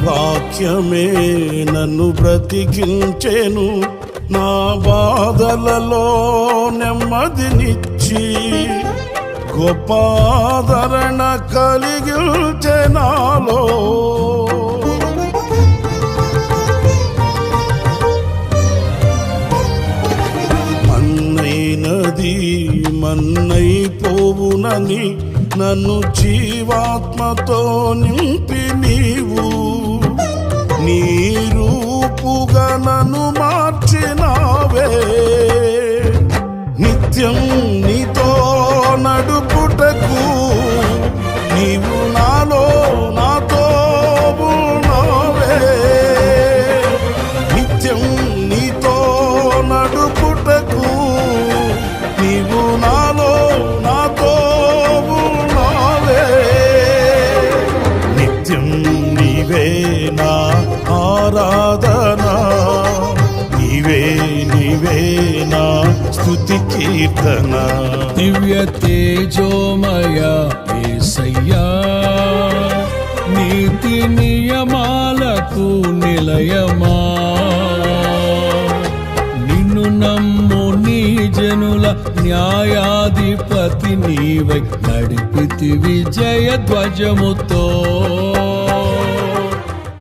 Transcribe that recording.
వాక్యమే నన్ను బ్రతికించెను, నా బాధలలో నెమ్మదినిచ్చి గొప్ప ఆదరణ కలిగించె నాలో. మన్నైనది మన్నైపోవునని నన్ను జీవాత్మతో నింపి నీవు నీ రూపుగా నన్ను మార్చినావే. నిత్యం నీతో నడుపుటకు నీవు నాలో నాతో ఉన్నావే. నిత్యం నీతో నడుపుటకు నీవు నాలో నాతో ఉన్నావే. నిత్యం నీవే నా ఆరాధన, నీవే నీవే నా స్తుతి కీర్తన. దివ్య తేజోమయ యేసయ్యా, నీతి నియమాలకు నిలయమా, నిన్ను నమ్ము నీ జనుల న్యాయాధిపతి నీవై నడిపితి విజయ ధ్వజముతో.